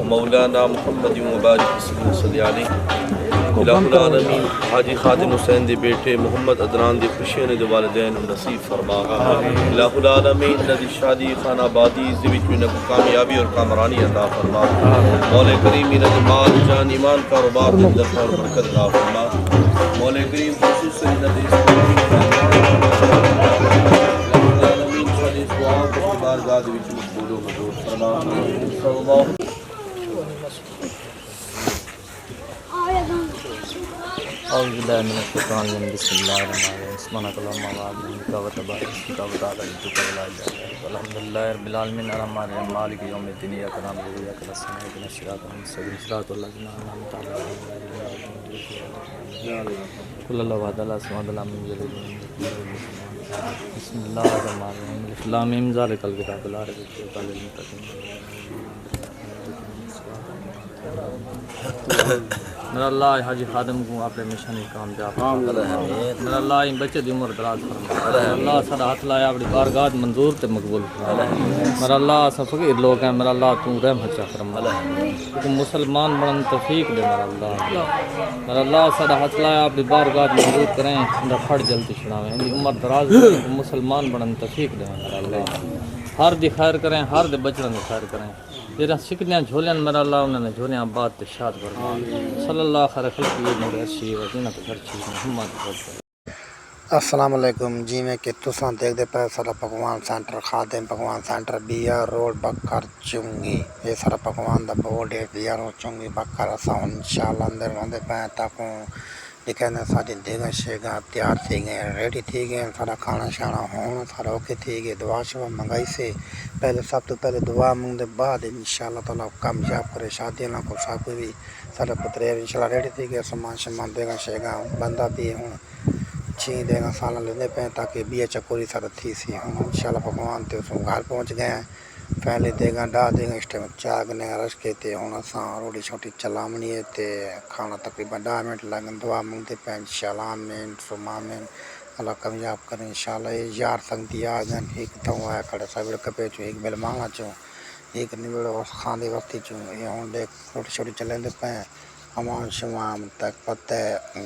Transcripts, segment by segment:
مولانا محمد مبارک صلی علیہ الہ العالمین حاجی خادم حسین دے بیٹے محمد عدنان دے خوشیاں دے والدین نصیب فرما الہ العالمین ندی شادی خانہ آبادی زویج میں نکو کامیابی اور کامرانی عطا فرما مولا کریم ند مال جان ایمان کاروبار دے اندر اور برکت عطا فرما مولا کریم خصوصاً ند بارگاہ دے وچ مقبول و منظور فرما صلی اللہ اعوذ باللہ من الشیطان الرجیم بسم اللہ الرحمن الرحیم سبحانک اللہم وبحمدک وتبارک اسمک وتعالی جدک ولا الہ الا انت الحمدللہ رب العالمین الرحمن الرحیم مالک یوم الدین ایاک نعبد و ایاک نستعین اهدنا الصراط المستقیم صراط الذین انعمت علیہم غیر المغضوب علیہم قل اللہ احد اللہ الصمد لم یلد ولم یولد بسم اللہ الرحمن الرحیم الف لام میم ذالک الکتاب لا ریب فیہ ھدی للمتقین میرا اللہ حاجی خادم کو اپنے مشن کامیاب میرا اللہ ان بچے دی عمر دراز فرما میرا اللہ سارا ہاتھ لایا اپنی بارگاہ منظور تے مقبول فرما میرا اللہ سب فقیر لوگ ہیں میرا اللہ تو رحم عطا فرما تو مسلمان بنن توفیق دے میرا اللہ سارا ہاتھ لایا اپنی بارگاہ منظور کریں اندا پھڑ جلدی چھڑاویں ان دی عمر دراز کریں مسلمان بنن توفیق دے میرا اللہ ہر دی خیر کریں ہر دے بچڑن دی خیر کریں جہاں سکھدیاں جھولیاں میرا اللہ انہوں نے جھولیاں آباد تے شاد فرما صلی اللہ خیر خلق نور ارشی وزینت ہر چیز محمد السلام علیکم جی میں کہ تساں دیکھ دے پہ سارا پکوان سینٹر خادم پکوان سینٹر بی آر روڈ بکر چنگی یہ سارا پکوان دا بورڈ ہے بی آر روڈ چنگی بکر اساں انشاءاللہ اندر ہوندے پہ تاکوں لیکن ساری دیگا شیگا تیار تھی گئے ریڈی تھی گئے سارا کھانا شانا ہونا سارا اوکے تھی گئے دعا شبہ منگائی سے پہلے سب تو پہلے دعا منگ دے بعد انشاءاللہ تعالیٰ کامیاب کرے شادی اللہ کو سب بھی سارا پترے انشاءاللہ ریڈی تھی گئے سامان شمان دیگا شیگا بندہ بھی ہوں چھی دیگا سالہ لیندے پہ تاکہ بیہ چکوری سارا تھی سی ہوں انشاءاللہ پکوان تے اس گھر پہنچ گئے ہیں پہلے دیگا ڈا دیگا اس ٹائم چاگ نے رش کے تے ہوں اساں روٹی چھوٹی چلامنی ہے تے کھانا تقریباً 10 منٹ لگن دعا منگتے پہ انشاءاللہ آمین ثم آمین اللہ کامیاب کریں انشاءاللہ یہ یار سنگتی آگن ایک تھوں آیا کھڑے سابڑ کپے چوں ایک بل مانگا چوں ایک نبڑ خاندی وقتی چوں یہ ہوں دیکھ روٹی چھوٹی چلیں دے پہ امان شمام تک پتہ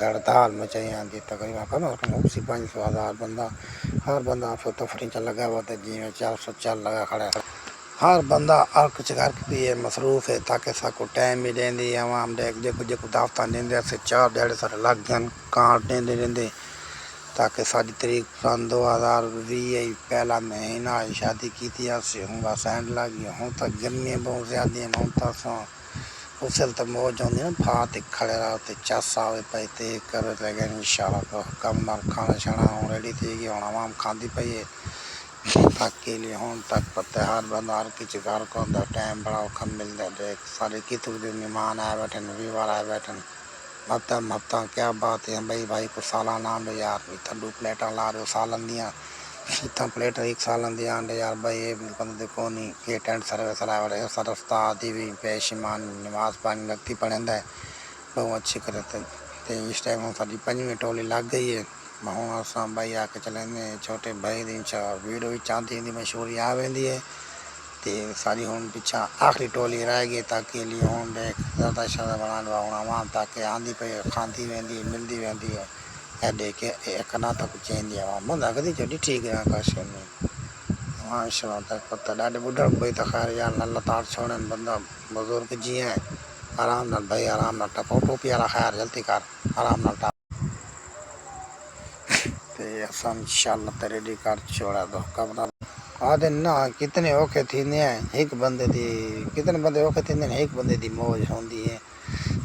گڑدال مچائی آن دی تقریباً کم اسی 500,000 بندہ ہر بندہ آپ سے تفریح چل لگا ہوا تھا جی میں 400 چل لگا کھڑا ہے ہر بندہ کچھ گھر کی ہے مصروف ہے تاکہ ساکو ٹائم بھی دیں دی عوام دیکھ جو دافتہ دیں دے سے 4 ڈیڑھ سارے لگ گن کارڈ دیں دے تاکہ ساری تاریخ 2020 پہلا مہینہ شادی کی تھی سے ہوں گا سینڈ لگی ہوں تک گرمی بہت زیادہ ہیں ہوں تک سو اسل تو موج ہوندی نا بھات کھڑے رہو تے چس آوے پہ تے کرے لگے انشاءاللہ تو کم نال کھانا شانا ہوں ریڈی تھی گئی ہوں عوام کھاندی پئی ہے تک کے لیے ہوں تک پتہ ہر بندہ ہر کسی گھر کو اندر ٹائم بڑا کم ملتا دیکھ سارے کتنے دن مہمان آئے بیٹھے ویوار آئے بیٹھے ہفتہ کیا بات ہے بھائی کو سالان آنڈے یار تھڈو پلیٹاں لا رہے ہو سالن دیاں اتنا پلیٹ ایک سالن دیا آنڈے یار بھائی یہ بندہ دیکھو نہیں کہ ٹینٹ سروس آئے بڑے سر استاد بھی پیشمان نماز پانی لگتی پڑھیں ہے بہت اچھی کرتے تے اس ٹائم ہوں ساری 5ویں ٹولی لگ گئی ہے ہوں اساں بھائی آ کے چلیں چھوٹے بھائی دی ویڈیو بھی چاہتی دی مشہوری آ ویندی ہے تے ساری ہوں پیچھا آخری ٹولی رہ گئی تاکہ لیے ہوں دیکھ زیادہ شرح بنا لوا ہوں عوام تاکہ آندھی پہ کھاندی ویندی ملدی ویندی ہے ایڈے کہ ایک نہ تک چین دی عوام بندہ کدی چوٹی ٹھیک ہے کاشن میں ماشاء اللہ تک پتہ ڈاڈے بڈھا کوئی تو خیر یار اللہ تعالی چھوڑن بندہ بزرگ جی ہیں آرام نال بھائی آرام نال ٹپو ٹوپی والا خیر جلدی کر آرام نال ٹپ تے اساں انشاءاللہ تے ریڈی کر چھوڑا دو کمرہ آدھے نا کتنے اوکھے تھیندے ہیں ایک بندے دی کتنے بندے اوکھے تھیندے ہیں ایک بندے دی موج ہوندی ہے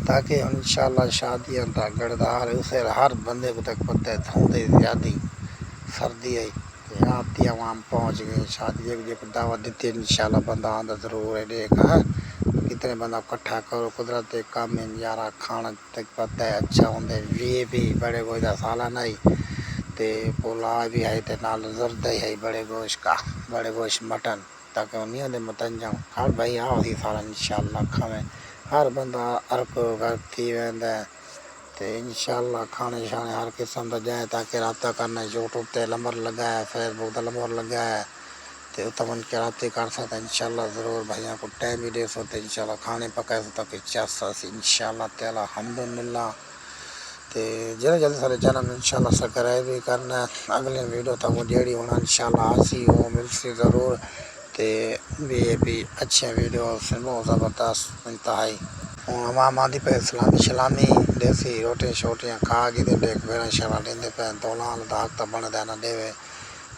تاکہ انشاءاللہ شادیاں دا گڑدار اسے ہر بندے کو تک پتہ ہے ہوندے زیادہ سردی ہے آتی عوام پہنچ گئے شادی ایک دعوت دیتی انشاءاللہ بندہ آندہ ضرور ہے دیکھا کتنے بندہ کٹھا کرو قدرت کام یارا کھانا تک پتہ ہے اچھا ہوندے یہ بھی بڑے کوئی دا سالہ نہیں تے پولا بھی ہے تے نال زردہ ہی ہے بڑے گوشت کا بڑے گوشت مٹن تاکہ انہیں دے متن جاؤں ہر بھائی آؤ ہی سارا انشاءاللہ کھویں ہر بندہ ارکو گھر تھی ویندہ ہے تے انشاءاللہ کھانے شانے ہر قسم دا جائے تاکہ رابطہ کرنا یوٹیوب تے نمبر لگا ہے فیس بک دا نمبر لگا ہے تو تمن کے رابطے کر سکتے انشاءاللہ ضرور بھائیوں کو ٹائم بھی دے سکتے انشاءاللہ کھانے پکائے سکتا کہ چاسا سی انشاءاللہ تعالی الحمدللہ تے جلد جلد سارے چینل انشاءاللہ سبسکرائب بھی کرنا ہے اگلے ویڈیو تک وہ جیڑی ہونا انشاءاللہ آسی وہ مل سی ضرور تے بھی اچھے ویڈیو سنو زبردست انتہائی عوام آدھی پہ اسلامی شلامی دیسی روٹی شوٹیاں کھا گی دے دیکھ بیرا انشاءاللہ دیندے پہ دولان داغ تا بن دینا دے وے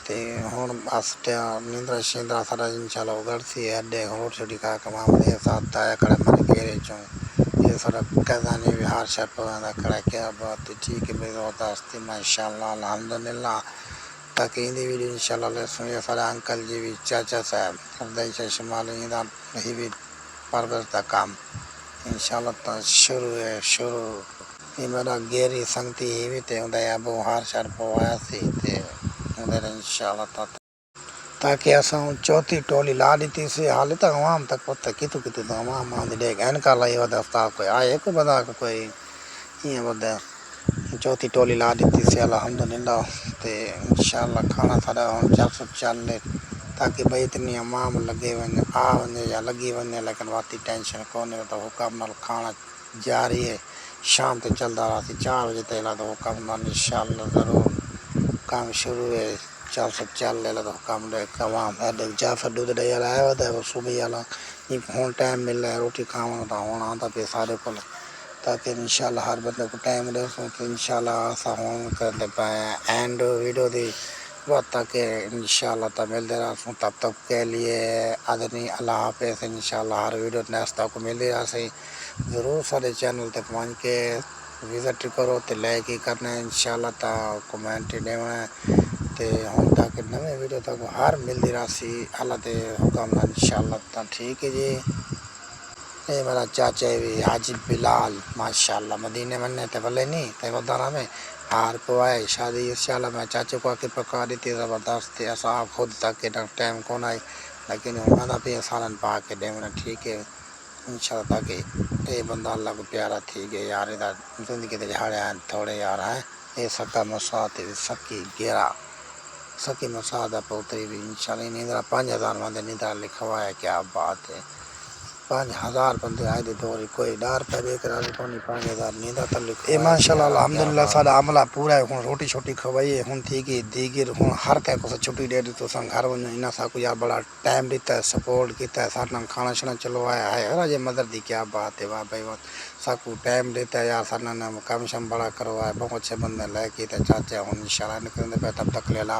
تے ہون بس نیندرا شیندرا سارا انشاءاللہ اگڑ سی ہڈے روٹ چھوٹی کھا کے مام دے ساتھ تایا کڑے من گیرے چوں یہ سارا کہزانی بھی ہار شاپ پہ کڑا کیا بات ٹھیک ہے بے زبردست ماشاءاللہ الحمدللہ تاکہ ہندی ویڈیو انشاءاللہ لے سن یہ سارا انکل جی بھی چاچا صاحب ہردائی شمالی ہندہ ہی بھی پرورش دا کام انشاءاللہ تا شروع ہے شروع یہ میرا گیری سنگتی ہی بھی تے ہندائی ابو ہار شاپ پہ آیا سی تے ہندائی انشاءاللہ تاکہ اساں چوتھی ٹولی لا دیتی سی حال تک عوام تک پتہ کتو کتو تو عوام آن دے انکا لائی ودا استاد کوئی آئے کوئی بدا کوئی یہ بدا چوتھی ٹولی لا دیتی سی الحمدللہ تے انشاءاللہ کھانا سارا ہون چل چل لے تاکہ بھئی اتنی عوام لگے ونے آ ونے یا لگی ونے لیکن واتی ٹینشن کونے تو حکم نال کھانا جاری ہے شام تے چلدا رہا سی 4 بجے تیلا تو حکم نال انشاءاللہ ضرور کام شروع ہے چل لے تو حکم دے عوام جعفر دودھ دے آیا ودا وہ صبح والا ہون ٹائم مل رہا ہے روٹی کھاواں تو ہون آندا پہ سارے کو تاکہ انشاءاللہ ہر بندے کو ٹائم دے سو کہ انشاءاللہ آسا ہون کر دے پائے اینڈ ویڈیو دی وقت تک انشاءاللہ تا مل دے رہا سوں تب تک کے لیے آدمی اللہ حافظ انشاءاللہ ہر ویڈیو نیستا کو مل دے رہا سی ضرور سارے چینل تے پہنچ کے وزٹ کرو تے لائک ہی کرنا ہے انشاءاللہ تا کمنٹ دینا ہے تے ہون تاکہ نوے ویڈیو تک ہر مل دے رہا سی اللہ دے حکم نال انشاءاللہ تا ٹھیک ہے جی یہ میرا چاچا بھی حاجی بلال ماشاءاللہ مدینے مننے تے بلے نہیں تے ودارہ میں ہار کو آئے شادی انشاءاللہ میں چاچے کو آکے پکا دیتی زبردست تے اسا خود تک کے ٹائم کون آئی لیکن ہمارا بھی سالن پا کے دیونا ٹھیک ہے انشاءاللہ تاکہ یہ بندہ اللہ کو پیارا تھی گئے یار ادھر زندگی دے جھاڑے ہیں تھوڑے یار ہیں یہ سکا مساعد سکی گیرا سکی مساعد پوتری بھی انشاءاللہ نیندرہ 5000 بندے نیندرہ لکھوا ہے کیا بات ہے 5000 بندے آئے دے دوری کوئی ڈار پہ بے کرا کونی 5000 نیندہ تلک اے ماشاءاللہ الحمدللہ سارا عملہ پورا ہے ہن روٹی چھوٹی کھوائی ہے ہن تھی کہ دیگر ہن ہر کہے کو چھٹی دے دی تو سن گھر ونجو انہاں سا کو یار بڑا ٹائم دیتا ہے سپورٹ کیتا ہے سارا کھانا شنا چلوایا ہے راجے مدر دی کیا بات ہے واہ بھائی واہ سا کو ٹائم دیتا ہے یار سارا نے کام شم بڑا کروایا بہت اچھے بندے لے کے تے چاچا ہن انشاءاللہ نکلنے پہ تب تک لے لا